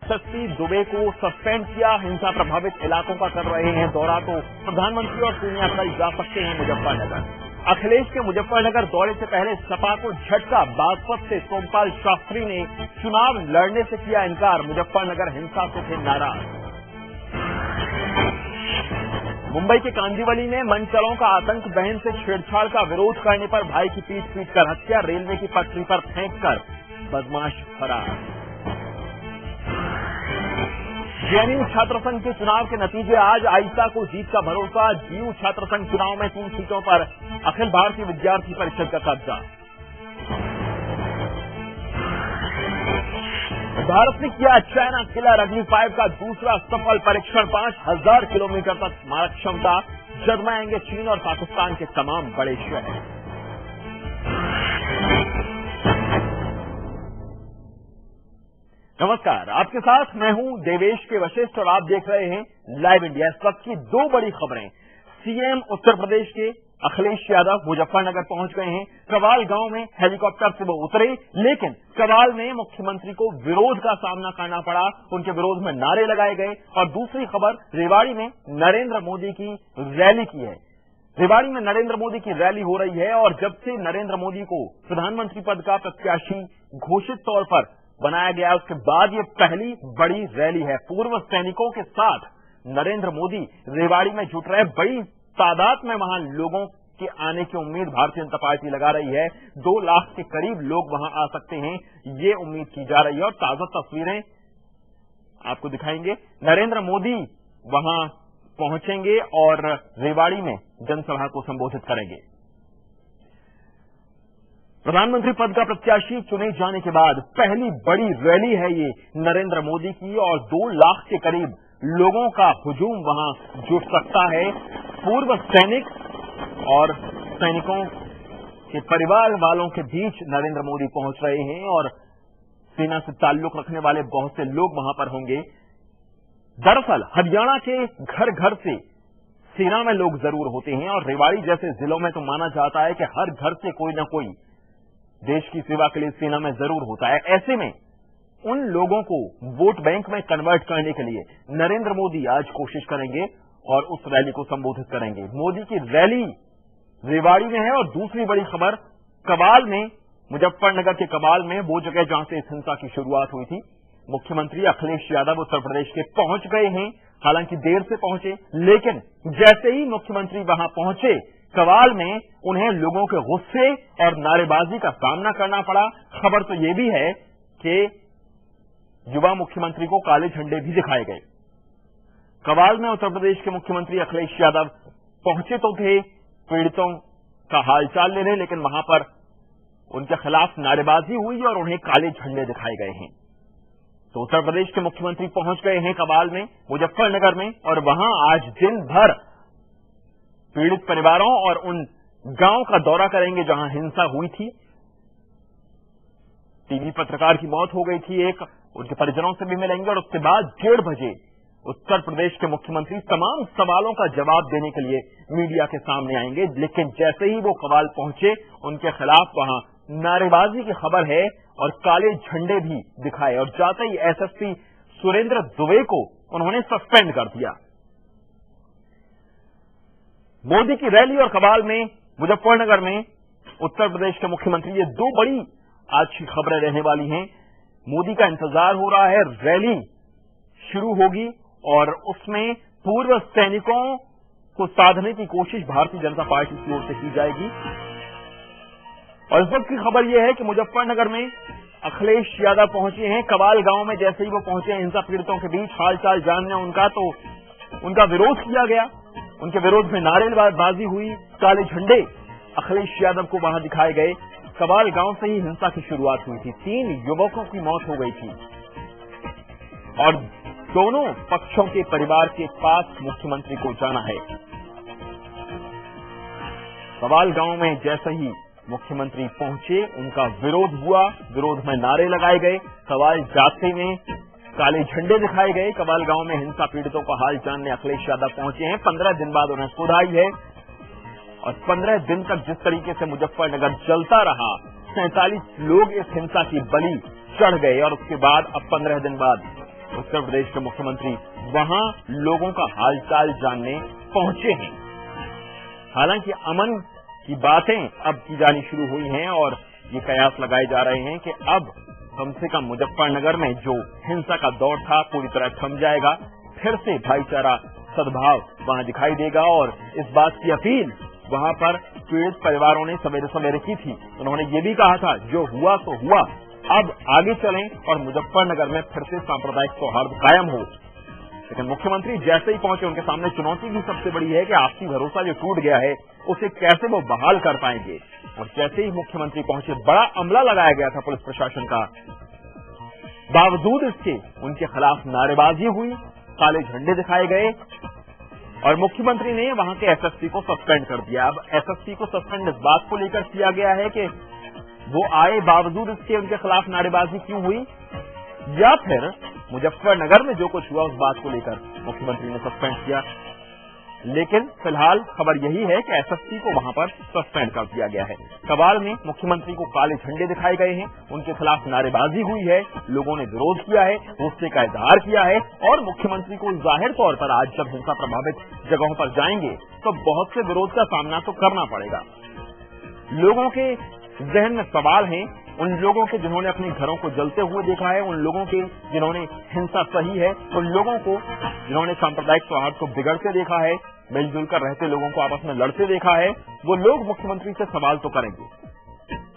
SSP Dubey को suspend किया। हिंसा प्रभावित इलाकों का कर रहे हैं दौरा, तो प्रधानमंत्री और सीनियर कल जा सकते हैं मुजफ्फरनगर। अखिलेश के मुजफ्फरनगर दौरे से पहले सपा को झटका। बागपत से सोमपाल शास्त्री ने चुनाव लड़ने से किया इनकार। मुजफ्फरनगर हिंसा से थे नाराज। मुंबई के कांदिवली में मनचलों का आतंक, बहन से छेड़छाड़ का विरोध करने पर भाई की पीट कर हत्या। रेलवे की पटरी पर फेंककर बदमाश फरार। जेएनयू छात्र संघ के चुनाव के नतीजे आज। आईसा को जीत का भरोसा। जीयू छात्र संघ चुनाव में 3 सीटों पर अखिल भारतीय विद्यार्थी परिषद का कब्जा। भारत ने किया चाइना किलर अग्नि 5 का दूसरा सफल परीक्षण। 5000 किलोमीटर तक मारक क्षमता। जगमगाएंगे चीन और पाकिस्तान के तमाम बड़े शहर। नमस्कार, आपके साथ मैं हूं देवेश के वशिष्ठ और आप देख रहे हैं लाइव इंडिया। इस वक्त की 2 बड़ी खबरें। सीएम उत्तर प्रदेश के अखिलेश यादव मुजफ्फरनगर पहुंच गए हैं। कवाल गांव में हेलीकॉप्टर से वो उतरे, लेकिन कवाल में मुख्यमंत्री को विरोध का सामना करना पड़ा। उनके विरोध में नारे लगाए गए। और दूसरी खबर, रेवाड़ी में नरेंद्र मोदी की रैली की है। रेवाड़ी में नरेंद्र मोदी की रैली हो रही है और जब से नरेंद्र मोदी को प्रधानमंत्री पद का प्रत्याशी घोषित तौर पर बनाया गया, उसके बाद ये पहली बड़ी रैली है। पूर्व सैनिकों के साथ नरेंद्र मोदी रेवाड़ी में जुट रहे। बड़ी तादाद में वहां लोगों के आने की उम्मीद भारतीय जनता पार्टी लगा रही है। 2 लाख के करीब लोग वहां आ सकते हैं, ये उम्मीद की जा रही है। और ताजा तस्वीरें आपको दिखाएंगे। नरेंद्र मोदी वहां पहुंचेंगे और रेवाड़ी में जनसभा को संबोधित करेंगे। प्रधानमंत्री पद का प्रत्याशी चुने जाने के बाद पहली बड़ी रैली है ये नरेंद्र मोदी की और 2 लाख के करीब लोगों का हुजूम वहां जुट सकता है। पूर्व सैनिक और सैनिकों के परिवार वालों के बीच नरेंद्र मोदी पहुंच रहे हैं और सेना से ताल्लुक रखने वाले बहुत से लोग वहां पर होंगे। दरअसल हरियाणा के घर घर से सेना में लोग जरूर होते हैं और रेवाड़ी जैसे जिलों में तो माना जाता है कि हर घर से कोई न कोई देश की सेवा के लिए सेना में जरूर होता है। ऐसे में उन लोगों को वोट बैंक में कन्वर्ट करने के लिए नरेंद्र मोदी आज कोशिश करेंगे और उस रैली को संबोधित करेंगे। मोदी की रैली रेवाड़ी में है। और दूसरी बड़ी खबर, कवाल में, मुजफ्फरनगर के कवाल में, वो जगह जहां से इस हिंसा की शुरुआत हुई थी। मुख्यमंत्री अखिलेश यादव उत्तर प्रदेश के पहुंच गए हैं। हालांकि देर से पहुंचे, लेकिन जैसे ही मुख्यमंत्री वहां पहुंचे कवाल में उन्हें लोगों के गुस्से और नारेबाजी का सामना करना पड़ा। खबर तो यह भी है कि युवा मुख्यमंत्री को काले झंडे भी दिखाए गए। कवाल में उत्तर प्रदेश के मुख्यमंत्री अखिलेश यादव पहुंचे तो थे पीड़ितों का हालचाल लेने, लेकिन वहां पर उनके खिलाफ नारेबाजी हुई और उन्हें काले झंडे दिखाए गए हैं। तो उत्तर प्रदेश के मुख्यमंत्री पहुंच गए हैं कवाल में, मुजफ्फरनगर में, और वहां आज दिन भर पीड़ित परिवारों और उन गांव का दौरा करेंगे जहां हिंसा हुई थी। टीवी पत्रकार की मौत हो गई थी एक, उनके परिजनों से भी मिलेंगे और उसके बाद 1:30 बजे उत्तर प्रदेश के मुख्यमंत्री तमाम सवालों का जवाब देने के लिए मीडिया के सामने आएंगे। लेकिन जैसे ही वो कवाल पहुंचे उनके खिलाफ वहां नारेबाजी की खबर है और काले झंडे भी दिखाए और जाते ही एसएसपी सुरेंद्र दुबे को उन्होंने सस्पेंड कर दिया। मोदी की रैली और कवाल में, मुजफ्फरनगर में उत्तर प्रदेश के मुख्यमंत्री, ये 2 बड़ी आज की खबरें रहने वाली हैं। मोदी का इंतजार हो रहा है, रैली शुरू होगी और उसमें पूर्व सैनिकों को साधने की कोशिश भारतीय जनता पार्टी की ओर से की जाएगी। और इस वक्त की खबर यह है कि मुजफ्फरनगर में अखिलेश यादव पहुंचे हैं। कवाल गांव में जैसे ही वो पहुंचे हिंसा पीड़ितों के बीच हालचाल जानने उनका, तो उनका विरोध किया गया। उनके विरोध में नारेबाजी हुई, काले झंडे अखिलेश यादव को वहां दिखाए गए। कवाल गांव से ही हिंसा की शुरुआत हुई थी। 3 युवकों की मौत हो गई थी और दोनों पक्षों के परिवार के पास मुख्यमंत्री को जाना है। कवाल गांव में जैसे ही मुख्यमंत्री पहुंचे उनका विरोध हुआ, विरोध में नारे लगाए गए। कवाल जाते में काले झंडे दिखाए गए। कवाल गांव में हिंसा पीड़ितों का हाल जानने अखिलेश यादव पहुंचे हैं। 15 दिन बाद उन्हें सुध आई है और 15 दिन तक जिस तरीके से मुजफ्फरनगर जलता रहा, 47 लोग इस हिंसा की बलि चढ़ गए और उसके बाद अब 15 दिन बाद उत्तर प्रदेश के मुख्यमंत्री वहां लोगों का हालचाल जानने पहुंचे हैं। हालांकि अमन की बातें अब की जानी शुरू हुई हैं और ये कयास लगाए जा रहे हैं कि अब कम से कम मुजफ्फरनगर में जो हिंसा का दौर था पूरी तरह थम जाएगा, फिर से भाईचारा सद्भाव वहां दिखाई देगा। और इस बात की अपील वहां पर पीड़ित परिवारों ने सवेरे सवेरे की थी। उन्होंने ये भी कहा था जो हुआ तो हुआ, अब आगे चलें और मुजफ्फरनगर में फिर से सांप्रदायिक सौहार्द कायम हो। लेकिन मुख्यमंत्री जैसे ही पहुंचे उनके सामने चुनौती भी सबसे बड़ी है कि आपसी भरोसा जो टूट गया है उसे कैसे वो बहाल कर पाएंगे। और जैसे ही मुख्यमंत्री पहुंचे बड़ा अमला लगाया गया था पुलिस प्रशासन का। बावजूद इसके उनके खिलाफ नारेबाजी हुई, काले झंडे दिखाए गए और मुख्यमंत्री ने वहां के एसएसपी को सस्पेंड कर दिया। अब एसएसपी को सस्पेंड इस बात को लेकर किया गया है कि वो आए बावजूद इसके उनके खिलाफ नारेबाजी क्यों हुई, या फिर मुजफ्फरनगर में जो कुछ हुआ उस बात को लेकर मुख्यमंत्री ने सस्पेंड किया। लेकिन फिलहाल खबर यही है कि एसएसपी को वहां पर सस्पेंड कर दिया गया है। कबाल में मुख्यमंत्री को काले झंडे दिखाए गए हैं, उनके खिलाफ नारेबाजी हुई है, लोगों ने विरोध किया है, गुस्से का इजहार किया है और मुख्यमंत्री को जाहिर तौर पर आज जब हिंसा प्रभावित जगहों पर जाएंगे तो बहुत से विरोध का सामना तो करना पड़ेगा। लोगों के जहन में सवाल हैं, उन लोगों के जिन्होंने अपने घरों को जलते हुए देखा है, उन लोगों के जिन्होंने हिंसा सही है, उन लोगों को जिन्होंने सांप्रदायिक सौहार्द को बिगड़ते देखा है, मिलजुल कर रहते लोगों को आपस में लड़ते देखा है, वो लोग मुख्यमंत्री से सवाल तो करेंगे।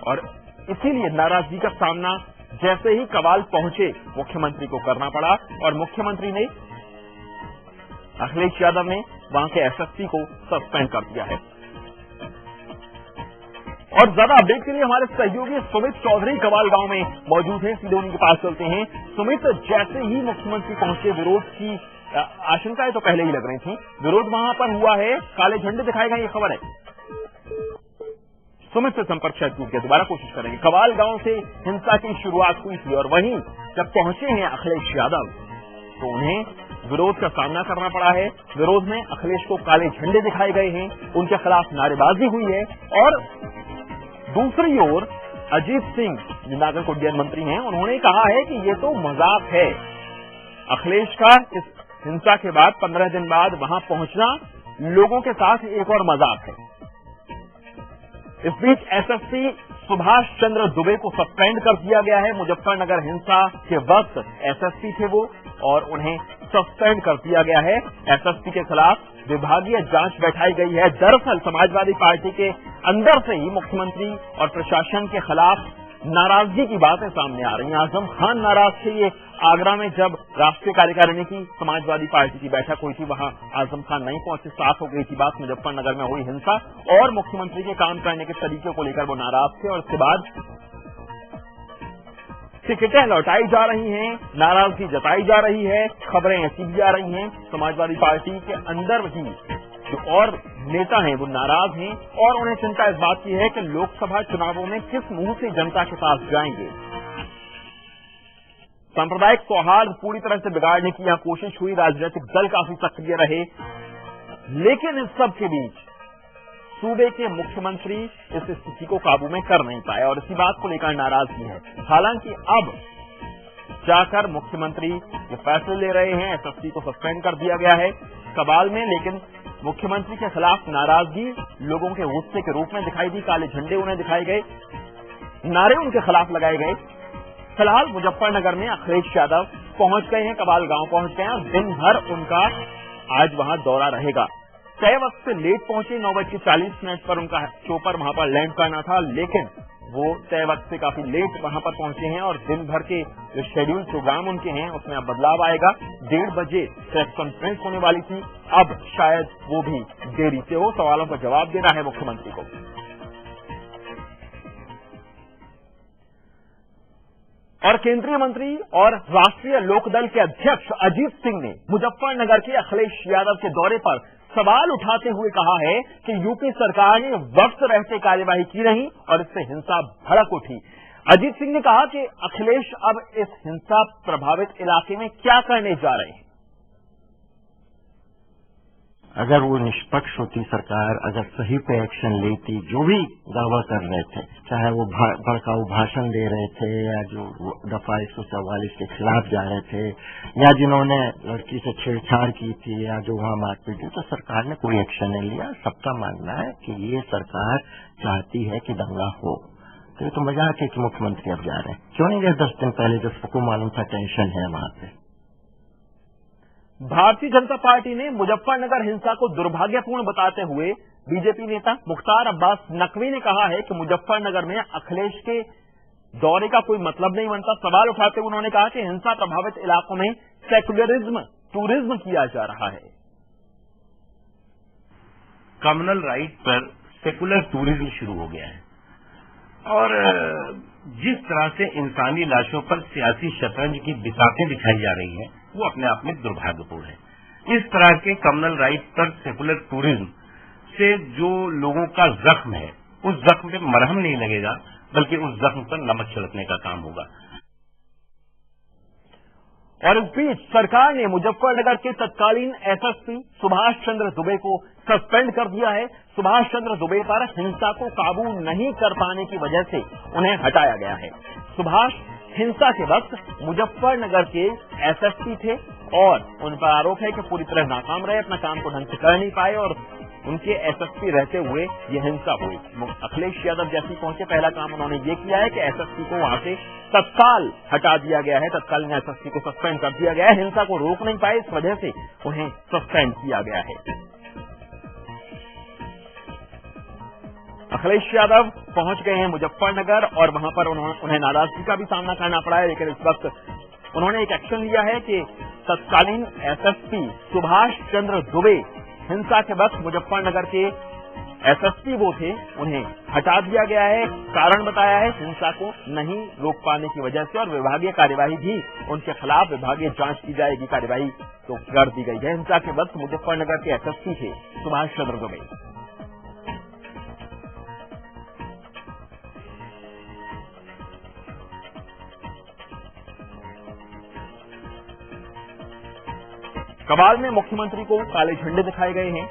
और इसीलिए नाराजगी का सामना जैसे ही कबाल पहुंचे मुख्यमंत्री को करना पड़ा और मुख्यमंत्री ने अखिलेश यादव ने वहां के एसएसपी को सस्पेंड कर दिया है। और ज्यादा अपडेट के लिए हमारे सहयोगी सुमित चौधरी कबाल गांव में मौजूद हैं, सीधे उनके पास चलते हैं। सुमित, जैसे ही मुख्यमंत्री पहुंचे विरोध की आशंकाएं तो पहले ही लग रही थी, विरोध वहां पर हुआ है, काले झंडे दिखाए गए, ये खबर है। सुमित से संपर्क शायद टूट गया, दोबारा कोशिश करेंगे। कबाल गांव से हिंसा की शुरुआत हुई थी और वहीं जब पहुंचे हैं अखिलेश यादव तो उन्हें विरोध का सामना करना पड़ा है। विरोध में अखिलेश को काले झंडे दिखाए गए हैं, उनके खिलाफ नारेबाजी हुई है और दूसरी ओर अजीत सिंह जो नागर उड्डयन मंत्री हैं, उन्होंने कहा है कि ये तो मजाक है। अखिलेश का इस हिंसा के बाद 15 दिन बाद वहां पहुंचना लोगों के साथ एक और मजाक है। इस बीच एसएसपी सुभाष चंद्र दुबे को सस्पेंड कर दिया गया है। मुजफ्फरनगर हिंसा के वक्त एसएसपी थे वो और उन्हें सस्पेंड कर दिया गया है। एसएसपी के खिलाफ विभागीय जांच बैठाई गई है। दरअसल समाजवादी पार्टी के अंदर से ही मुख्यमंत्री और प्रशासन के खिलाफ नाराजगी की बातें सामने आ रही हैं। आजम खान नाराज थे। ये आगरा में जब राष्ट्रीय कार्यकारिणी की समाजवादी पार्टी की बैठक हुई थी, वहां आजम खान नहीं पहुंचे, साफ हो गई थी बात। मुजफ्फरनगर में हुई हिंसा और मुख्यमंत्री के काम करने के तरीके को लेकर वो नाराज थे और इसके बाद टिकटें लौटाई जा रही हैं, नाराजगी जताई जा रही है, खबरें ऐसी भी आ रही हैं। समाजवादी पार्टी के अंदर ही जो और नेता हैं वो नाराज हैं और उन्हें चिंता इस बात की है कि लोकसभा चुनावों में किस मुंह से जनता के पास जाएंगे। सांप्रदायिक सौहार्द पूरी तरह से बिगाड़ने की यहां कोशिश हुई, राजनीतिक दल काफी सक्रिय रहे, लेकिन इस सब के बीच सूबे के मुख्यमंत्री इस स्थिति को काबू में कर नहीं पाए और इसी बात को लेकर नाराजगी है। हालांकि अब जाकर मुख्यमंत्री ये फैसले ले रहे हैं, एसएसपी को सस्पेंड कर दिया गया है कबाल में, लेकिन मुख्यमंत्री के खिलाफ नाराजगी लोगों के गुस्से के रूप में दिखाई दी। काले झंडे उन्हें दिखाए गए, नारे उनके खिलाफ लगाए गए। फिलहाल मुजफ्फरनगर में अखिलेश यादव पहुंच गए हैं, कबाल गांव पहुंच गए हैं और दिन भर उनका आज वहां दौरा रहेगा। तय वक्त से लेट पहुंचे, 9:40 पर उनका चोपर वहां पर लैंड करना था, लेकिन वो तय वक्त से काफी लेट वहां पर पहुंचे हैं और दिन भर के जो शेड्यूल प्रोग्राम उनके हैं उसमें अब बदलाव आएगा। 1:30 बजे प्रेस कॉन्फ्रेंस होने वाली थी, अब शायद वो भी देरी से हो। सवालों का जवाब देना है मुख्यमंत्री को। और केंद्रीय मंत्री और राष्ट्रीय लोकदल के अध्यक्ष अजीत सिंह ने मुजफ्फरनगर के अखिलेश यादव के दौरे पर सवाल उठाते हुए कहा है कि यूपी सरकार ने वक्त रहते कार्यवाही की नहीं और इससे हिंसा भड़क उठी। अजीत सिंह ने कहा कि अखिलेश अब इस हिंसा प्रभावित इलाके में क्या करने जा रहे हैं। अगर वो निष्पक्ष होती सरकार, अगर सही पे एक्शन लेती, जो भी दावा कर रहे थे, चाहे वो भड़काऊ भाषण दे रहे थे या जो दफा 144 के खिलाफ जा रहे थे या जिन्होंने लड़की से छेड़छाड़ की थी या जो वहां मारपीट की, तो सरकार ने कोई एक्शन नहीं लिया। सबका मानना है कि ये सरकार चाहती है कि दंगा हो। तो ये तो मजाक है कि मुख्यमंत्री अब जा रहे हैं। क्यों नहीं गए 10 दिन पहले, जब सबको मालूम था टेंशन है वहां पे। भारतीय जनता पार्टी ने मुजफ्फरनगर हिंसा को दुर्भाग्यपूर्ण बताते हुए बीजेपी नेता मुख्तार अब्बास नकवी ने कहा है कि मुजफ्फरनगर में अखिलेश के दौरे का कोई मतलब नहीं बनता। सवाल उठाते हुए उन्होंने कहा कि हिंसा प्रभावित इलाकों में सेक्युलरिज्म, टूरिज्म किया जा रहा है। कम्युनल राइट पर सेकुलर टूरिज्म शुरू हो गया है और जिस तरह से इंसानी लाशों पर सियासी शतरंज की बिसातें दिखाई जा रही हैं, वो अपने आप में दुर्भाग्यपूर्ण है। इस तरह के कम्युनल राइट पर सेकुलर टूरिज्म से जो लोगों का जख्म है, उस जख्म पे मरहम नहीं लगेगा, बल्कि उस जख्म पर नमक छिड़कने का काम होगा। और इस बीच सरकार ने मुजफ्फरनगर के तत्कालीन एसएसपी सुभाष चंद्र दुबे को सस्पेंड कर दिया है। सुभाष चंद्र दुबे पर हिंसा को काबू नहीं कर पाने की वजह से उन्हें हटाया गया है। सुभाष हिंसा के वक्त मुजफ्फरनगर के एसएसपी थे और उन पर आरोप है कि पूरी तरह नाकाम रहे, अपना काम को ढंग से कर नहीं पाए और उनके एसएसपी रहते हुए ये हिंसा हुई। अखिलेश यादव जैसे पहुंचे, पहला काम उन्होंने ये किया है कि एसएसपी को वहां से तत्काल हटा दिया गया है, तत्कालीन एसएसपी को सस्पेंड कर दिया गया है। हिंसा को रोक नहीं पाए, इस वजह से उन्हें सस्पेंड किया गया है। अखिलेश यादव पहुंच गए हैं मुजफ्फरनगर और वहां पर उन्हें नाराजगी का भी सामना करना पड़ा है, लेकिन इस वक्त उन्होंने एक एक्शन लिया है कि तत्कालीन एसएसपी सुभाष चंद्र दुबे हिंसा के वक्त मुजफ्फरनगर के एसएसपी वो थे, उन्हें हटा दिया गया है। कारण बताया है हिंसा को नहीं रोक पाने की वजह से और विभागीय कार्यवाही भी उनके खिलाफ विभागीय जांच की जाएगी, कार्यवाही तो कर दी गई है। हिंसा के वक्त मुजफ्फरनगर के एसएसपी थे सुभाष चंद्र दुबे। कबाल में मुख्यमंत्री को काले झंडे दिखाए गए हैं,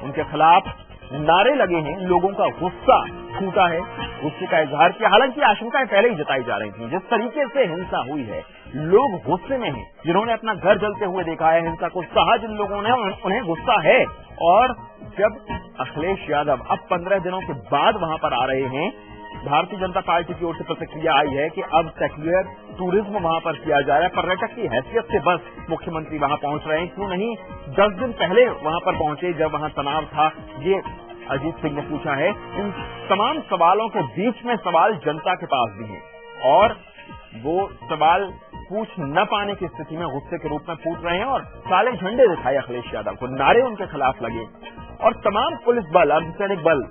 उनके खिलाफ नारे लगे हैं, लोगों का गुस्सा फूटा है, गुस्से का इजहार किया। हालांकि आशंकाएं पहले ही जताई जा रही थी। जिस तरीके से हिंसा हुई है, लोग गुस्से में हैं। जिन्होंने अपना घर जलते हुए देखा है हिंसा को, सहा जिन लोगों ने, उन्हें गुस्सा है। और जब अखिलेश यादव अब 15 दिनों के बाद वहां पर आ रहे हैं, भारतीय जनता पार्टी की ओर से प्रतिक्रिया आई है कि अब सेक्युलर टूरिज्म वहां पर किया जा रहा है। पर्यटक की हैसियत से बस मुख्यमंत्री वहां पहुंच रहे हैं, क्यों नहीं 10 दिन पहले वहां पर पहुंचे जब वहां तनाव था, ये अजीत सिंह ने पूछा है। इन तमाम सवालों के बीच में सवाल जनता के पास भी हैं और वो सवाल पूछ न पाने की स्थिति में गुस्से के रूप में फूट रहे हैं और काले झंडे दिखाए अखिलेश यादव को, नारे उनके खिलाफ लगे और तमाम पुलिस बल, अर्धसैनिक बल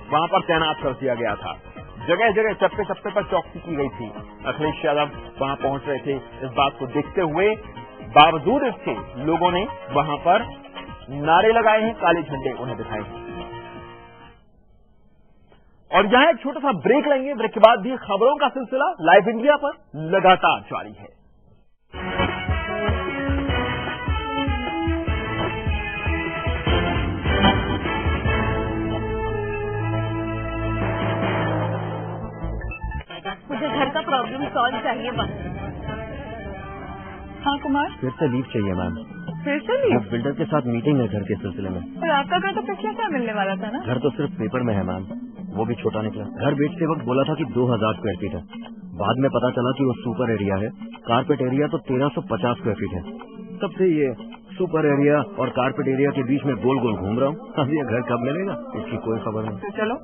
वहां पर तैनात कर दिया गया था। जगह जगह चप्पे चप्पे पर चौकसी की गई थी। अखिलेश यादव वहां पहुंच रहे थे। इस बात को देखते हुए बावजूद इसके लोगों ने वहां पर नारे लगाए हैं, काले झंडे उन्हें दिखाए हैं। और यहां एक छोटा सा ब्रेक लेंगे। ब्रेक के बाद भी खबरों का सिलसिला लाइव इंडिया पर लगातार जारी है। मुझे घर का प्रॉब्लम सॉल्व चाहिए बस। हाँ कुमार, फिर से लीव चाहिए मैम। फिर से लीव? बिल्डर के साथ मीटिंग है घर के सिलसिले में। और आपका घर तो पिछले साल मिलने वाला था ना? घर तो सिर्फ पेपर में है मैम, वो भी छोटा निकला। घर बेचते वक्त बोला था कि 2000 स्क्वायर फीट है, बाद में पता चला कि वो सुपर एरिया है। कारपेट एरिया तो 1350 स्क्वायर फीट है। तब से ये सुपर एरिया और कारपेट एरिया के बीच में गोल गोल घूम रहा हूँ। अब ये घर कब मिलेगा इसकी कोई खबर नहीं। तो चलो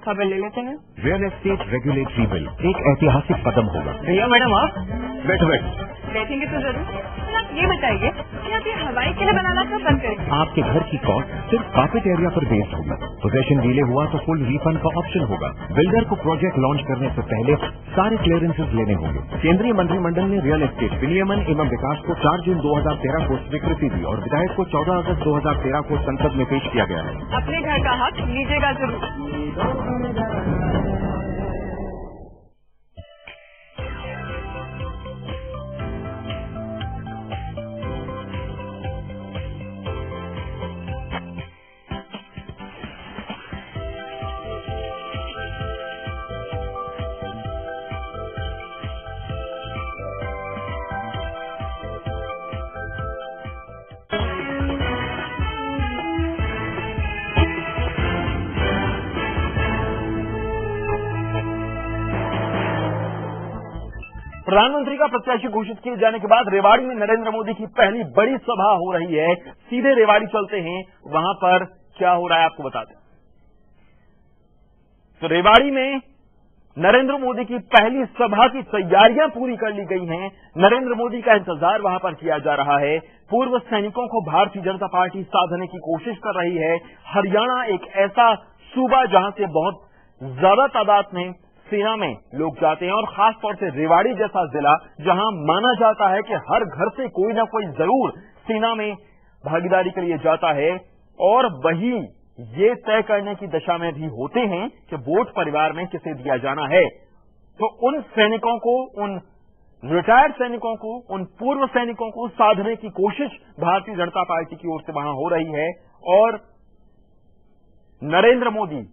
खबर ले लेते हैं। रियल एस्टेट रेगुलेटरी बिल एक ऐतिहासिक कदम होगा। भैया मैडम आप बैठो बैठो। बैठेंगे तो जरूर। आप ये बताइए कि आप ये हवाई किले बनाना कब बंद करेंगे? आपके घर की कॉस्ट सिर्फ कारपेट एरिया पर बेस्ड होगी। पोजेशन डिले हुआ तो फुल रिफंड का ऑप्शन होगा। बिल्डर को प्रोजेक्ट लॉन्च करने से पहले सारे क्लियरेंसेस लेने होंगे। केंद्रीय मंत्रिमंडल ने रियल एस्टेट विनियमन एवं विकास को 4 जून 2013 को स्वीकृति दी और विधेयक को 14 अगस्त 2013 को संसद में पेश किया गया है। अपने घर का हक लीजिएगा जरूर। प्रधानमंत्री का प्रत्याशी घोषित किए जाने के बाद रेवाड़ी में नरेंद्र मोदी की पहली बड़ी सभा हो रही है। सीधे रेवाड़ी चलते हैं, वहां पर क्या हो रहा है आपको बताते हैं। तो रेवाड़ी में नरेंद्र मोदी की पहली सभा की तैयारियां पूरी कर ली गई हैं। नरेंद्र मोदी का इंतजार वहां पर किया जा रहा है। पूर्व सैनिकों को भारतीय जनता पार्टी साधने की कोशिश कर रही है। हरियाणा एक ऐसा सूबा जहां से बहुत ज्यादा तादाद में सेना में लोग जाते हैं और खासतौर से रेवाड़ी जैसा जिला जहां माना जाता है कि हर घर से कोई ना कोई जरूर सेना में भागीदारी के लिए जाता है और वही ये तय करने की दशा में भी होते हैं कि वोट परिवार में किसे दिया जाना है। तो उन सैनिकों को, उन रिटायर्ड सैनिकों को, उन पूर्व सैनिकों को साधने की कोशिश भारतीय जनता पार्टी की ओर से वहां हो रही है और नरेंद्र मोदी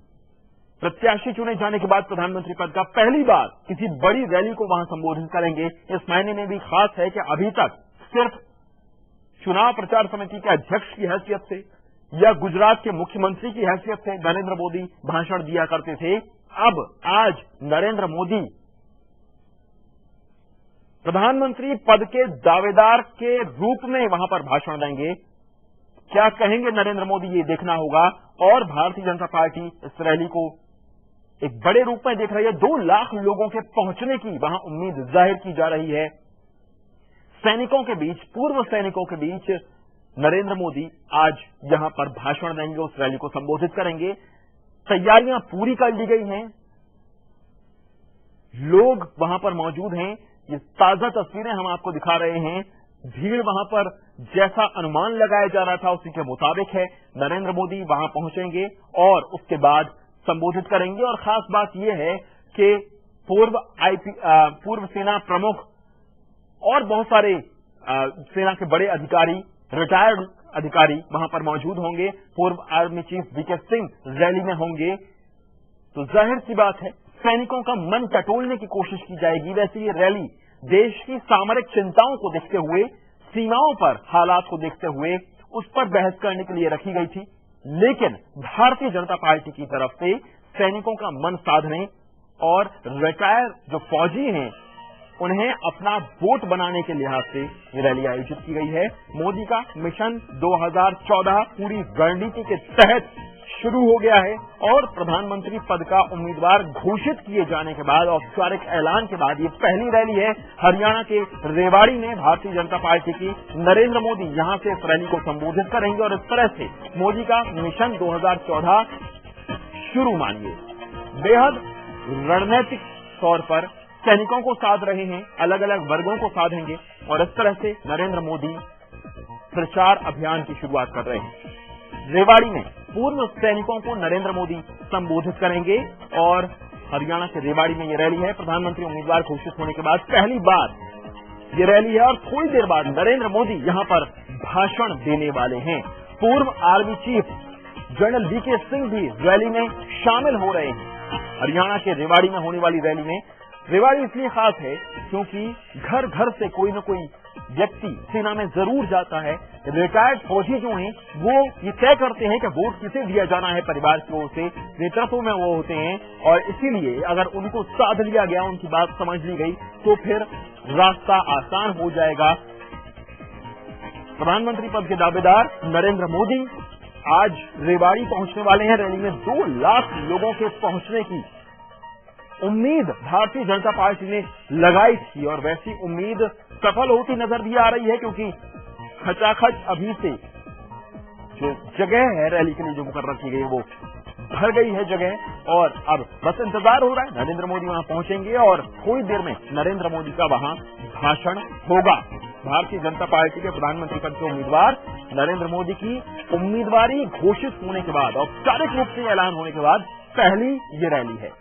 प्रत्याशी चुने जाने के बाद प्रधानमंत्री पद का पहली बार किसी बड़ी रैली को वहां संबोधित करेंगे। इस महीने में भी खास है कि अभी तक सिर्फ चुनाव प्रचार समिति के अध्यक्ष की हैसियत से या गुजरात के मुख्यमंत्री की हैसियत से नरेंद्र मोदी भाषण दिया करते थे। अब आज नरेंद्र मोदी प्रधानमंत्री पद के दावेदार के रूप में वहां पर भाषण देंगे। क्या कहेंगे नरेंद्र मोदी, ये देखना होगा। और भारतीय जनता पार्टी इस रैली को एक बड़े रूप में देख रही है। 2 लाख लोगों के पहुंचने की वहां उम्मीद जाहिर की जा रही है। सैनिकों के बीच, पूर्व सैनिकों के बीच नरेंद्र मोदी आज यहां पर भाषण देंगे, उस रैली को संबोधित करेंगे। तैयारियां पूरी कर ली गई हैं, लोग वहां पर मौजूद हैं। ये ताजा तस्वीरें हम आपको दिखा रहे हैं। भीड़ वहां पर जैसा अनुमान लगाया जा रहा था उसी के मुताबिक है। नरेंद्र मोदी वहां पहुंचेंगे और उसके बाद संबोधित करेंगे। और खास बात यह है कि पूर्व सेना प्रमुख और बहुत सारे सेना के बड़े अधिकारी, रिटायर्ड अधिकारी वहां पर मौजूद होंगे। पूर्व army chief VK Singh rally में होंगे। तो जाहिर सी बात है सैनिकों का मन टटोलने की कोशिश की जाएगी। वैसे ये रैली देश की सामरिक चिंताओं को देखते हुए, सीमाओं पर हालात को देखते हुए उस पर बहस करने के लिए रखी गई थी। लेकिन भारतीय जनता पार्टी की तरफ से सैनिकों का मन साधने और रिटायर जो फौजी हैं उन्हें अपना वोट बनाने के लिहाज से ये रैली आयोजित की गई है। मोदी का मिशन 2014 पूरी रणनीति के तहत शुरू हो गया है और प्रधानमंत्री पद का उम्मीदवार घोषित किए जाने के बाद, औपचारिक ऐलान के बाद ये पहली रैली है हरियाणा के रेवाड़ी में। भारतीय जनता पार्टी की नरेंद्र मोदी यहां से इस रैली को संबोधित करेंगे और इस तरह से मोदी का मिशन 2014 शुरू मानिए। बेहद रणनीतिक तौर पर सैनिकों को साध रहे हैं, अलग अलग वर्गों को साधेंगे और इस तरह से नरेंद्र मोदी प्रचार अभियान की शुरुआत कर रहे हैं। रेवाड़ी में पूर्व सैनिकों को नरेंद्र मोदी संबोधित करेंगे और हरियाणा के रेवाड़ी में ये रैली है। प्रधानमंत्री उम्मीदवार घोषित होने के बाद पहली बार ये रैली है और थोड़ी देर बाद नरेंद्र मोदी यहां पर भाषण देने वाले हैं। पूर्व army chief general VK Singh भी रैली में शामिल हो रहे हैं। हरियाणा के रेवाड़ी में होने वाली रैली में, रेवाड़ी इसलिए खास है क्योंकि घर घर से कोई न कोई व्यक्ति सेना में जरूर जाता है। रिटायर्ड फौजी जो हैं वो ये तय करते हैं कि वोट किसे दिया जाना है परिवार की ओर से। नेतृत्व में वो होते हैं और इसीलिए अगर उनको साध लिया गया, उनकी बात समझ ली गई तो फिर रास्ता आसान हो जाएगा। प्रधानमंत्री पद के दावेदार नरेंद्र मोदी आज रेवाड़ी पहुंचने वाले हैं। रैली में 2 लाख लोगों के पहुंचने की उम्मीद भारतीय जनता पार्टी ने लगाई थी और वैसी उम्मीद सफल होती नजर भी आ रही है क्योंकि खचाखच अभी से जो जगह है रैली के लिए जो मुकर्रर की गई वो भर गई है जगह और अब बस इंतजार हो रहा है। नरेंद्र मोदी वहां पहुंचेंगे और थोड़ी देर में नरेंद्र मोदी का वहां भाषण होगा। भारतीय जनता पार्टी के प्रधानमंत्री पद के उम्मीदवार नरेंद्र मोदी की उम्मीदवारी घोषित होने के बाद, औपचारिक रूप से ऐलान होने के बाद पहली ये रैली है।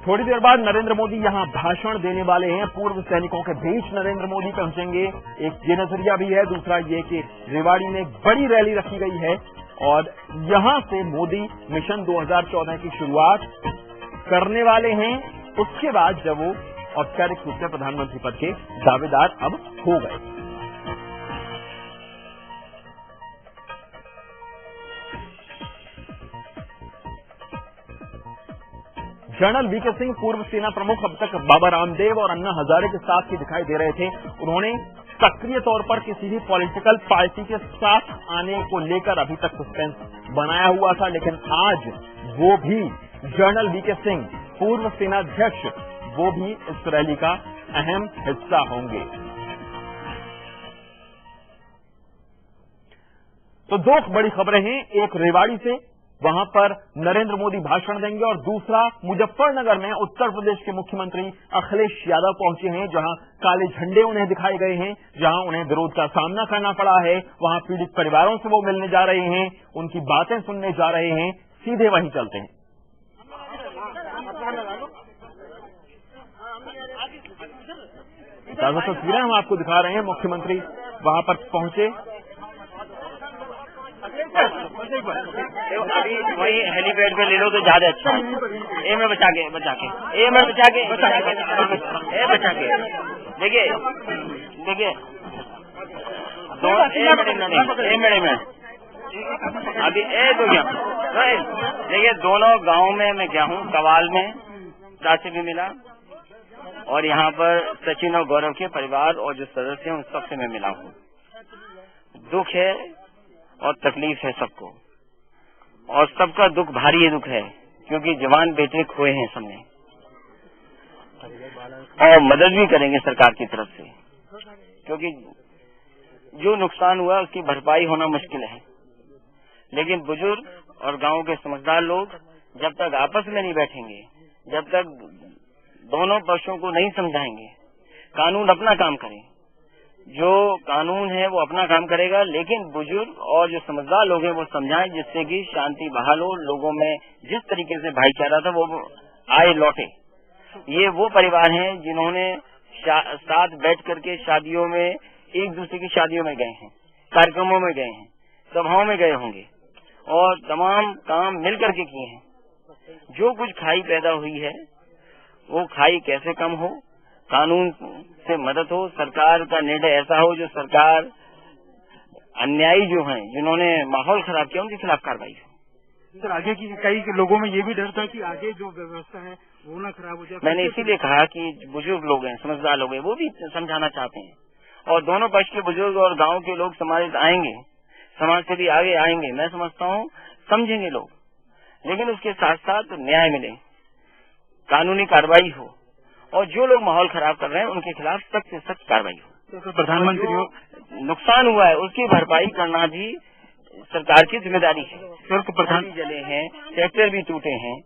थोड़ी देर बाद नरेंद्र मोदी यहां भाषण देने वाले हैं। पूर्व सैनिकों के बीच नरेंद्र मोदी पहुंचेंगे। एक ये नजरिया भी है, दूसरा ये कि रेवाड़ी में एक बड़ी रैली रखी गई है और यहां से मोदी मिशन 2014 की शुरुआत करने वाले हैं। उसके बाद जब वो औपचारिक रूप से प्रधानमंत्री पद के दावेदार अब हो गए। जनरल वीके सिंह पूर्व सेना प्रमुख अब तक बाबा रामदेव और अन्ना हजारे के साथ ही दिखाई दे रहे थे। उन्होंने सक्रिय तौर पर किसी भी पॉलिटिकल पार्टी के साथ आने को लेकर अभी तक सस्पेंस बनाया हुआ था, लेकिन आज वो भी जनरल वीके सिंह पूर्व सेनाध्यक्ष वो भी इस रैली का अहम हिस्सा होंगे। तो दो बड़ी खबरें हैं, एक रेवाड़ी से, वहां पर नरेंद्र मोदी भाषण देंगे, और दूसरा मुजफ्फरनगर में उत्तर प्रदेश के मुख्यमंत्री अखिलेश यादव पहुंचे हैं, जहां काले झंडे उन्हें दिखाए गए हैं, जहां उन्हें विरोध का सामना करना पड़ा है। वहां पीड़ित परिवारों से वो मिलने जा रहे हैं, उनकी बातें सुनने जा रहे हैं। सीधे वहीं चलते हैं। ताजा तस्वीरें हम आपको दिखा रहे हैं। मुख्यमंत्री वहां पर पहुंचे, अभी वही हेलीपैड पे ले लो तो ज्यादा अच्छा है। ए में बचा के ए में बचा के देखिए में अभी ए तो क्या देखिए, दोनों गांव में मैं गया हूँ, कवाल में चाची भी मिला, और यहाँ पर सचिन और गौरव के परिवार और जो सदस्य हैं उन सबसे मैं मिला हूँ। दुख है और तकलीफ है सबको, और सबका दुख भारी दुख है, क्योंकि जवान बेटे खोए हैं सबने, और मदद भी करेंगे सरकार की तरफ से, क्योंकि जो नुकसान हुआ उसकी भरपाई होना मुश्किल है। लेकिन बुजुर्ग और गांव के समझदार लोग जब तक आपस में नहीं बैठेंगे, जब तक दोनों पक्षों को नहीं समझाएंगे, कानून अपना काम करे, जो कानून है वो अपना काम करेगा, लेकिन बुजुर्ग और जो समझदार लोग हैं वो समझाएं, जिससे कि शांति बहाल हो, लोगों में जिस तरीके से भाईचारा था वो आए लौटे। ये वो परिवार हैं जिन्होंने साथ बैठ करके शादियों में, एक दूसरे की शादियों में गए हैं, कार्यक्रमों में गए हैं, सभाओं में गए होंगे, और तमाम काम मिल करके किए हैं। जो कुछ खाई पैदा हुई है वो खाई कैसे कम हो, कानून से मदद हो, सरकार का निर्णय ऐसा हो जो सरकार अन्यायी जो हैं, जिन्होंने माहौल खराब किया, उनके खिलाफ कार्रवाई हो। सर, आगे की कई लोगों में ये भी डर था कि आगे जो व्यवस्था है वो ना खराब हो जाए। मैंने इसीलिए कहा कि बुजुर्ग लोग हैं, समझदार लोग हैं, वो भी समझाना चाहते हैं, और दोनों पक्ष के बुजुर्ग और गांव के लोग समाज आएंगे, समाज से भी आगे आएंगे। मैं समझता हूँ समझेंगे लोग, लेकिन उसके साथ साथ न्याय मिले, कानूनी कार्रवाई हो, और जो लोग माहौल खराब कर रहे हैं उनके खिलाफ सख्त से सख्त कार्रवाई हो। तो प्रधानमंत्री नुकसान हुआ है उसकी भरपाई करना भी सरकार की जिम्मेदारी है। सर, प्रधान भी जले हैं, ट्रैक्टर भी टूटे हैं,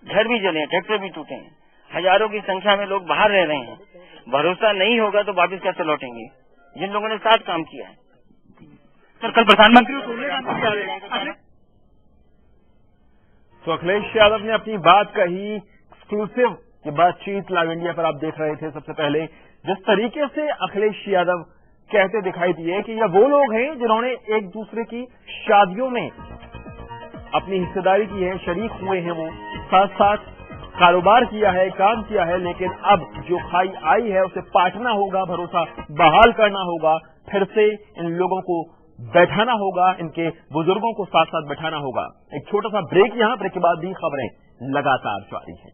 घर भी जले हैं, ट्रैक्टर भी टूटे हैं, हजारों की संख्या में लोग बाहर रह रहे हैं। भरोसा नहीं होगा तो वापिस कैसे लौटेंगे जिन लोगों ने साथ काम किया है। सर, कल प्रधानमंत्री तो अखिलेश यादव ने अपनी बात कही। एक्सक्लूसिव ये बातचीत लाइव इंडिया पर आप देख रहे थे। सबसे पहले जिस तरीके से अखिलेश यादव कहते दिखाई दिए कि ये वो लोग हैं जिन्होंने एक दूसरे की शादियों में अपनी हिस्सेदारी की है, शरीक हुए हैं, वो साथ साथ कारोबार किया है, काम किया है, लेकिन अब जो खाई आई है उसे पाटना होगा, भरोसा बहाल करना होगा, फिर से इन लोगों को बैठाना होगा, इनके बुजुर्गों को साथ साथ बैठाना होगा। एक छोटा सा ब्रेक, यहां ब्रेक के बाद भी खबरें लगातार जारी हैं।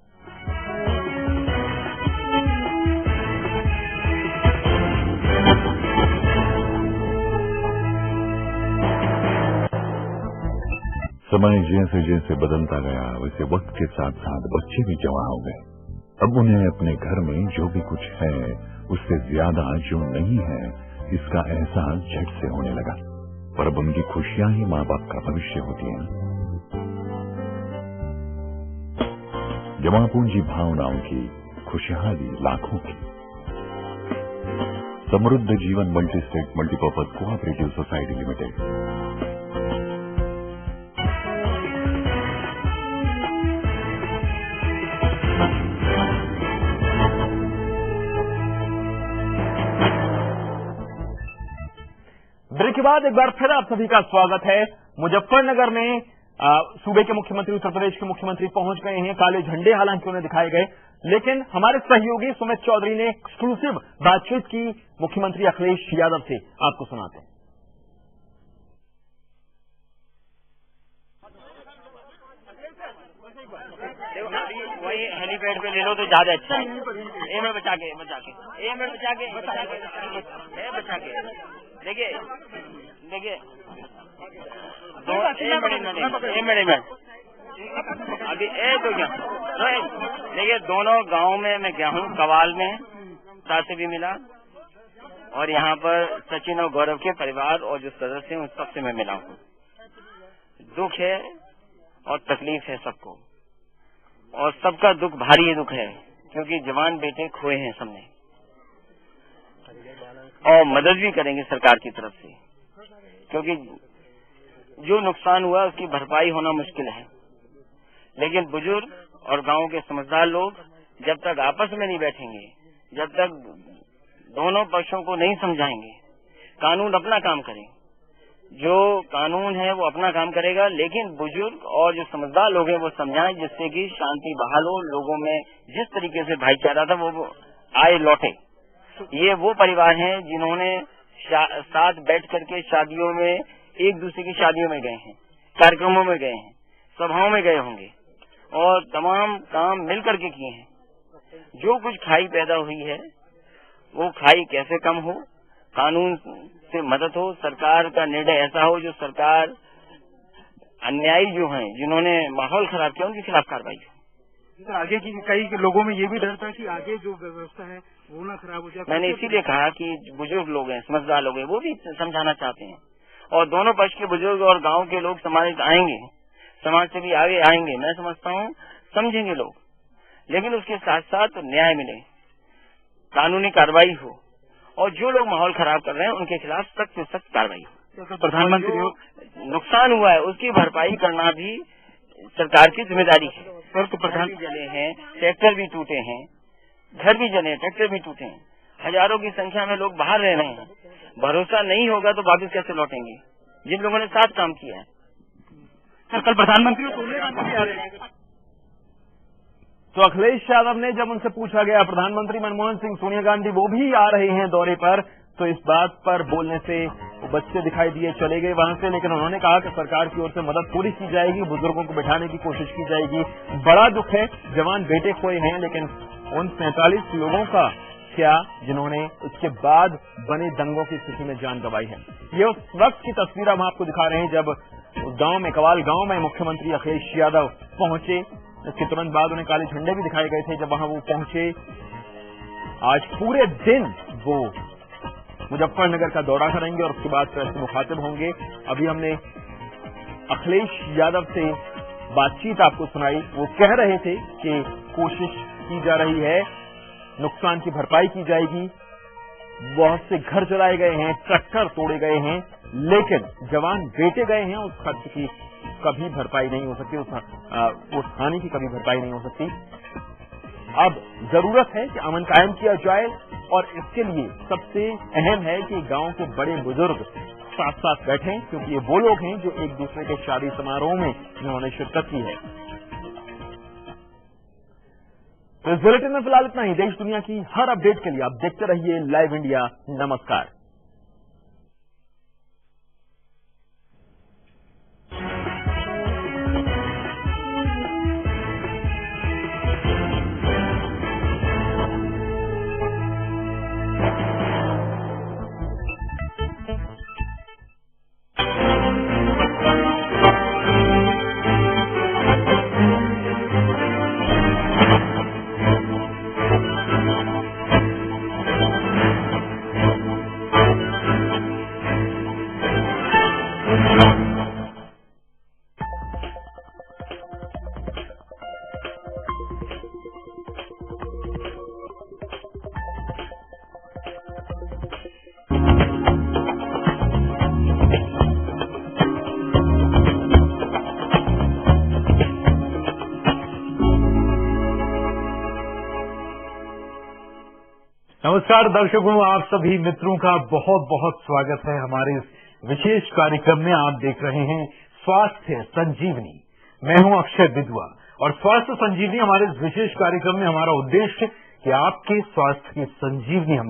समय जैसे जैसे बदलता गया वैसे वक्त के साथ साथ बच्चे भी जवान हो गए। अब उन्हें अपने घर में जो भी कुछ है उससे ज्यादा जो नहीं है इसका एहसास झट से होने लगा। पर अब उनकी खुशियां ही माँ बाप का भविष्य होती हैं। जमा पूंजी भावनाओं की खुशहाली लाखों की। Samruddha Jeevan multi state multipurpose cooperative society limited. Break के बाद एक बार फिर आप सभी का स्वागत है। मुजफ्फरनगर में सूबे के मुख्यमंत्री, उत्तर प्रदेश के मुख्यमंत्री पहुंच गए हैं। काले झंडे हालांकि उन्हें दिखाए गए, लेकिन हमारे सहयोगी सुमित चौधरी ने एक्सक्लूसिव बातचीत की मुख्यमंत्री अखिलेश यादव से। आपको सुनाते हैं। वही पेड़ पे ले लो तो ज्यादा अच्छा है। ए में बचा के देखिए अभी तो क्या देखिए, दोनों गांव में मैं गया हूँ, कवाल में साथ से भी मिला, और यहाँ पर सचिन और गौरव के परिवार और जो सदस्य हैं उन सबसे मैं मिला हूँ। दुख है और तकलीफ है सबको, और सबका दुख भारी दुख है, क्योंकि जवान बेटे खोए हैं सबने, और मदद भी करेंगे सरकार की तरफ से, क्योंकि जो नुकसान हुआ उसकी भरपाई होना मुश्किल है। लेकिन बुजुर्ग और गांव के समझदार लोग जब तक आपस में नहीं बैठेंगे, जब तक दोनों पक्षों को नहीं समझाएंगे, कानून अपना काम करे, जो कानून है वो अपना काम करेगा, लेकिन बुजुर्ग और जो समझदार लोग हैं वो समझाएं, जिससे कि शांति बहाल हो, लोगों में जिस तरीके से भाईचारा था वो आए लौटे। ये वो परिवार हैं जिन्होंने साथ बैठ करके शादियों में, एक दूसरे की शादियों में गए हैं, कार्यक्रमों में गए हैं, सभाओं में गए होंगे, और तमाम काम मिल करके किए हैं। जो कुछ खाई पैदा हुई है वो खाई कैसे कम हो, कानून से मदद हो, सरकार का निर्णय ऐसा हो जो सरकार अन्यायी जो हैं, जिन्होंने माहौल खराब किया, उनके खिलाफ कार्रवाई हो। आगे की कई लोगों में ये भी डर था कि आगे जो व्यवस्था है वो ना खराब हो जाए। मैंने इसीलिए कहा कि बुजुर्ग लोग हैं, समझदार लोग हैं, वो भी समझाना चाहते हैं, और दोनों पक्ष के बुजुर्ग और गांव के लोग समाज आएंगे, समाज से भी आगे आएंगे। मैं समझता हूँ समझेंगे लोग, लेकिन उसके साथ साथ न्याय मिले, कानूनी कार्रवाई हो, और जो लोग माहौल खराब कर रहे हैं उनके खिलाफ सख्त से सख्त कार्रवाई हो। तो प्रधानमंत्री नुकसान हुआ है उसकी भरपाई करना भी सरकार की जिम्मेदारी है। सर, तो प्रधान जले हैं, ट्रैक्टर भी टूटे हैं, घर भी जले, ट्रैक्टर भी टूटे हैं, हजारों की संख्या में लोग बाहर रह रहे हैं। भरोसा नहीं होगा तो वापस कैसे लौटेंगे जिन लोगों ने साथ काम किया है। सर, कल प्रधानमंत्री सोनिया गांधी आ रहे हैं। तो अखिलेश यादव ने जब उनसे पूछा गया, प्रधानमंत्री मनमोहन सिंह, सोनिया गांधी वो भी आ रहे हैं दौरे पर, तो इस बात पर बोलने से वो बच्चे दिखाई दिए, चले गए वहां से। लेकिन उन्होंने कहा कि सरकार की ओर से मदद पूरी की जाएगी, बुजुर्गों को बिठाने की कोशिश की जाएगी। बड़ा दुख है, जवान बेटे खोए हैं, लेकिन उन 47 लोगों का क्या जिन्होंने उसके बाद बने दंगों की स्थिति में जान गंवाई है। ये उस वक्त की तस्वीर हम आपको दिखा रहे हैं जब उस गांव में, कवाल गांव में मुख्यमंत्री अखिलेश यादव पहुंचे। इसके तुरंत बाद उन्हें काले झंडे भी दिखाए गए थे जब वहां वो पहुंचे। आज पूरे दिन वो मुजफ्फरनगर का दौरा करेंगे और उसके बाद प्रेस से मुखातिब होंगे। अभी हमने अखिलेश यादव से बातचीत आपको सुनाई। वो कह रहे थे कि कोशिश की जा रही है, नुकसान की भरपाई की जाएगी, बहुत से घर जलाए गए हैं, ट्रैक्टर तोड़े गए हैं, लेकिन जवान बेटे गए हैं, उस खर्च की कभी भरपाई नहीं हो सकती, उस हानि की कभी भरपाई नहीं हो सकती। अब जरूरत है कि अमन कायम किया जाए, और इसके लिए सबसे अहम है कि गांव के बड़े बुजुर्ग साथ साथ बैठें, क्योंकि ये वो लोग हैं जो एक दूसरे के शादी समारोह में जिन्होंने शिरकत की है। तो इस बुलेटिन में फिलहाल इतना ही। देश दुनिया की हर अपडेट के लिए आप देखते रहिए लाइव इंडिया। नमस्कार। नमस्कार दर्शकों, आप सभी मित्रों का बहुत बहुत स्वागत है हमारे इस विशेष कार्यक्रम में। आप देख रहे हैं स्वास्थ्य संजीवनी। मैं हूं अक्षय विधवा, और स्वास्थ्य संजीवनी हमारे इस विशेष कार्यक्रम में हमारा उद्देश्य कि आपके स्वास्थ्य की संजीवनी हम